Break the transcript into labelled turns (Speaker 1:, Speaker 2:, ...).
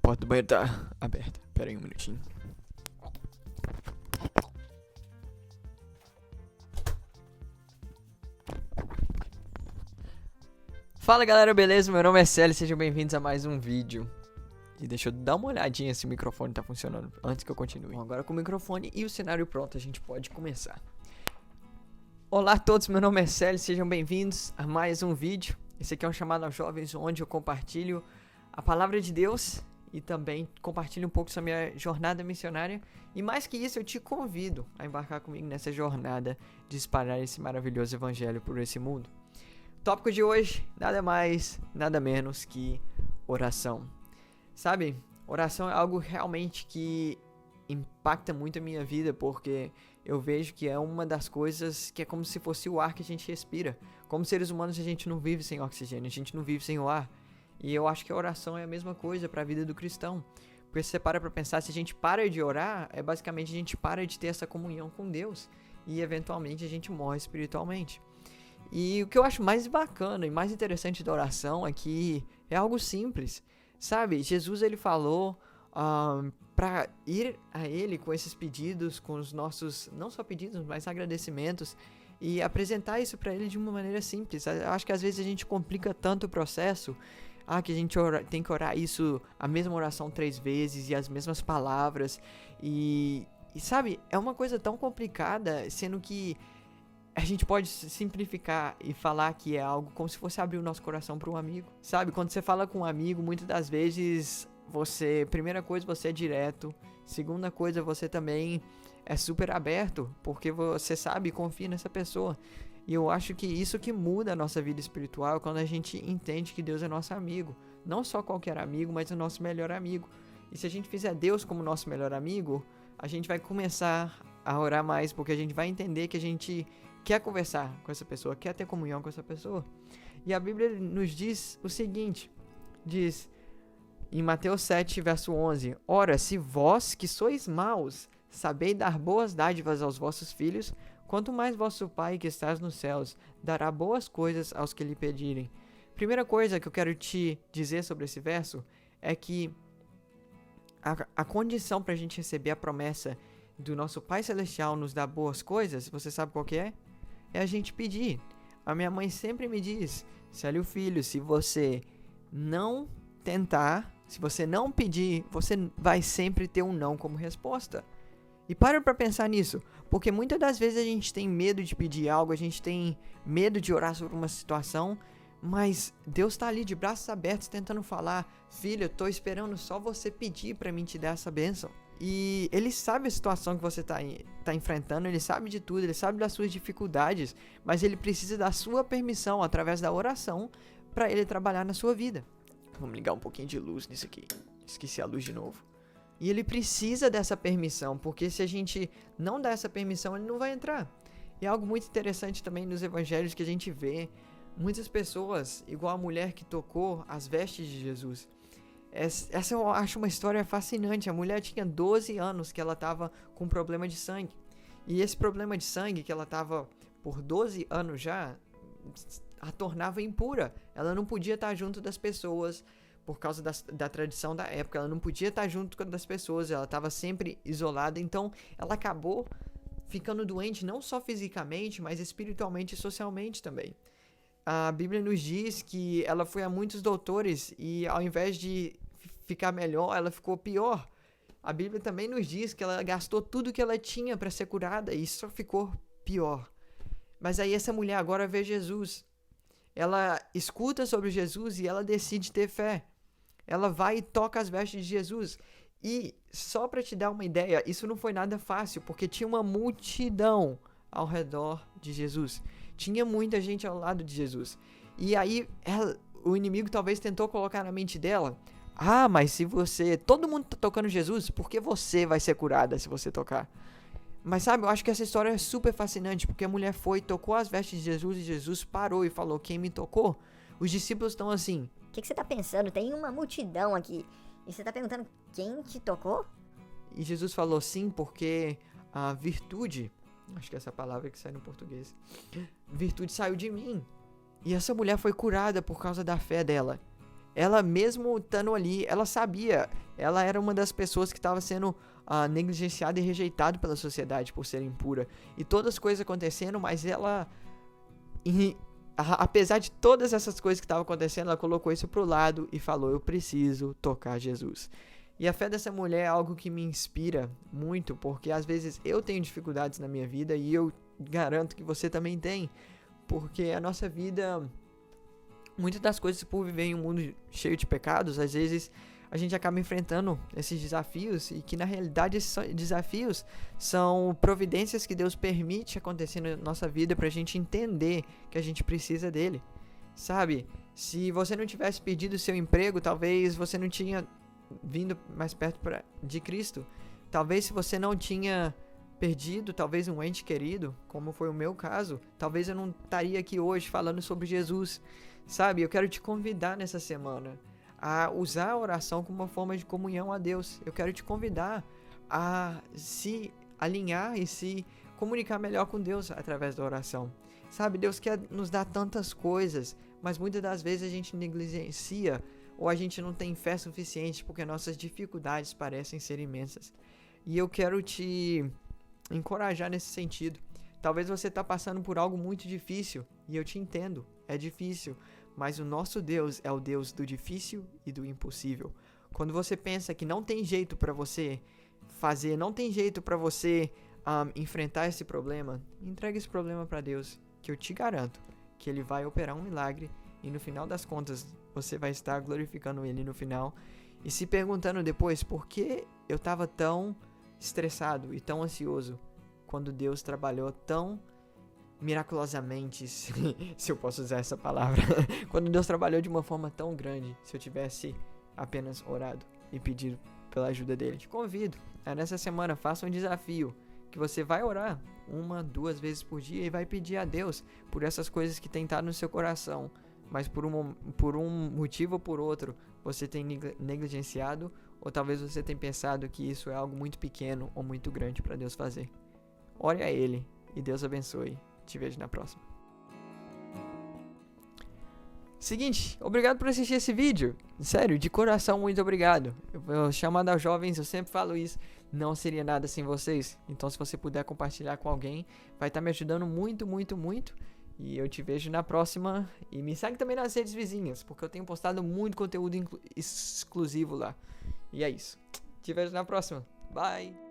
Speaker 1: porta do banheiro tá aberta. Pera aí um minutinho. Fala galera, beleza? Meu nome é Célio, sejam bem-vindos a mais um vídeo. E deixa eu dar uma olhadinha se o microfone tá funcionando antes que eu continue. Bom, agora com o microfone e o cenário pronto, a gente pode começar. Olá a todos, meu nome é Célio, sejam bem-vindos a mais um vídeo. Esse aqui é um chamado aos jovens, onde eu compartilho a palavra de Deus e também compartilho um pouco sobre a minha jornada missionária. E mais que isso, eu te convido a embarcar comigo nessa jornada de espalhar esse maravilhoso evangelho por esse mundo. O tópico de hoje, nada mais, nada menos que oração. Sabe, oração é algo realmente que impacta muito a minha vida, porque eu vejo que é uma das coisas que é como se fosse o ar que a gente respira. Como seres humanos, a gente não vive sem oxigênio, a gente não vive sem o ar. E eu acho que a oração é a mesma coisa para a vida do cristão. Porque se você para pensar, se a gente para de orar, é basicamente a gente para de ter essa comunhão com Deus. E eventualmente a gente morre espiritualmente. E o que eu acho mais bacana e mais interessante da oração é que é algo simples. Sabe, Jesus ele falou para ir a ele com esses pedidos, com os nossos, não só pedidos, mas agradecimentos, e apresentar isso para ele de uma maneira simples. Eu acho que às vezes a gente complica tanto o processo, que a gente tem que orar isso, a mesma oração 3 vezes e as mesmas palavras, e sabe, é uma coisa tão complicada, sendo que a gente pode simplificar e falar que é algo como se fosse abrir o nosso coração para um amigo. Sabe, quando você fala com um amigo, muitas das vezes primeira coisa, você é direto. Segunda coisa, você também é super aberto, porque você sabe e confia nessa pessoa. E eu acho que isso que muda a nossa vida espiritual, quando a gente entende que Deus é nosso amigo. Não só qualquer amigo, mas o nosso melhor amigo. E se a gente fizer Deus como nosso melhor amigo, a gente vai começar a orar mais, porque a gente vai entender que a gente quer conversar com essa pessoa, quer ter comunhão com essa pessoa. E a Bíblia nos diz o seguinte, diz em Mateus 7, verso 11, Ora, se vós que sois maus, sabeis dar boas dádivas aos vossos filhos, quanto mais vosso Pai que estás nos céus dará boas coisas aos que lhe pedirem. Primeira coisa que eu quero te dizer sobre esse verso é que a condição para a gente receber a promessa do nosso Pai Celestial nos dar boas coisas, você sabe qual que é? É a gente pedir. A minha mãe sempre me diz, Célio filho, se você não tentar, se você não pedir, você vai sempre ter um não como resposta. E para pensar nisso, porque muitas das vezes a gente tem medo de pedir algo, a gente tem medo de orar sobre uma situação, mas Deus está ali de braços abertos tentando falar, filho, eu estou esperando só você pedir para mim te dar essa bênção. E ele sabe a situação que você tá enfrentando, ele sabe de tudo, ele sabe das suas dificuldades, mas ele precisa da sua permissão através da oração para ele trabalhar na sua vida. Vamos ligar um pouquinho de luz nisso aqui, esqueci a luz de novo. E ele precisa dessa permissão, porque se a gente não dá essa permissão, ele não vai entrar. E é algo muito interessante também nos evangelhos que a gente vê muitas pessoas, igual a mulher que tocou as vestes de Jesus. Essa eu acho uma história fascinante. A mulher tinha 12 anos que ela estava com problema de sangue. E esse problema de sangue que ela estava por 12 anos já, a tornava impura. Ela não podia estar junto das pessoas por causa da tradição da época. Ela não podia estar junto das pessoas. Ela estava sempre isolada. Então ela acabou ficando doente não só fisicamente, mas espiritualmente e socialmente também. A Bíblia nos diz que ela foi a muitos doutores e ao invés de ficar melhor, ela ficou pior. A Bíblia também nos diz que ela gastou tudo que ela tinha para ser curada e só ficou pior. Mas aí essa mulher agora vê Jesus. Ela escuta sobre Jesus e ela decide ter fé. Ela vai e toca as vestes de Jesus. E só para te dar uma ideia, isso não foi nada fácil, porque tinha uma multidão ao redor de Jesus. Tinha muita gente ao lado de Jesus. E aí o inimigo talvez tentou colocar na mente dela, mas se todo mundo tá tocando Jesus, por que você vai ser curada se você tocar? Mas sabe, eu acho que essa história é super fascinante, porque a mulher foi, tocou as vestes de Jesus e Jesus parou e falou, quem me tocou? Os discípulos estão assim,
Speaker 2: O que você tá pensando? Tem uma multidão aqui. E você tá perguntando quem te tocou?
Speaker 1: E Jesus falou sim, porque a virtude, acho que é essa palavra que sai no português, virtude saiu de mim. E essa mulher foi curada por causa da fé dela. ela mesmo estando ali, ela sabia, ela era uma das pessoas que estava sendo negligenciada e rejeitada pela sociedade por ser impura. E todas as coisas acontecendo, mas ela, apesar de todas essas coisas que estavam acontecendo, ela colocou isso pro lado e falou: eu preciso tocar Jesus. E a fé dessa mulher é algo que me inspira muito, porque às vezes eu tenho dificuldades na minha vida e eu garanto que você também tem, porque a nossa vida, muitas das coisas, por viver em um mundo cheio de pecados, às vezes a gente acaba enfrentando esses desafios, e que na realidade esses desafios são providências que Deus permite acontecer na nossa vida pra gente entender que a gente precisa dele, sabe? Se você não tivesse perdido o seu emprego, talvez você não tinha vindo mais perto de Cristo. Talvez se você não tinha perdido, talvez um ente querido, como foi o meu caso, talvez eu não estaria aqui hoje falando sobre Jesus, sabe? Eu quero te convidar nessa semana a usar a oração como uma forma de comunhão a Deus. Eu quero te convidar a se alinhar e se comunicar melhor com Deus através da oração. Sabe, Deus quer nos dar tantas coisas, mas muitas das vezes a gente negligencia ou a gente não tem fé suficiente porque nossas dificuldades parecem ser imensas. E eu quero te encorajar nesse sentido. Talvez você está passando por algo muito difícil, e eu te entendo, é difícil, mas o nosso Deus é o Deus do difícil e do impossível. Quando você pensa que não tem jeito para você fazer, não tem jeito para você enfrentar esse problema, entregue esse problema para Deus, que eu te garanto que Ele vai operar um milagre, e no final das contas você vai estar glorificando Ele no final e se perguntando depois por que eu estava tão estressado e tão ansioso quando Deus trabalhou tão miraculosamente, se eu posso usar essa palavra, quando Deus trabalhou de uma forma tão grande, se eu tivesse apenas orado e pedido pela ajuda dele. Te convido a nessa semana, faça um desafio que você vai orar 1, 2 vezes por dia e vai pedir a Deus por essas coisas que tem estado no seu coração, mas por um motivo ou por outro você tem negligenciado, ou talvez você tenha pensado que isso é algo muito pequeno ou muito grande para Deus fazer. Ore a Ele e Deus abençoe. Te vejo na próxima. Seguinte, obrigado por assistir esse vídeo. Sério, de coração, muito obrigado. Eu chamando aos jovens, eu sempre falo isso. Não seria nada sem vocês. Então, se você puder compartilhar com alguém, vai estar me ajudando muito, muito, muito. E eu te vejo na próxima. E me segue também nas redes vizinhas, porque eu tenho postado muito conteúdo exclusivo lá. E é isso. Te vejo na próxima. Bye!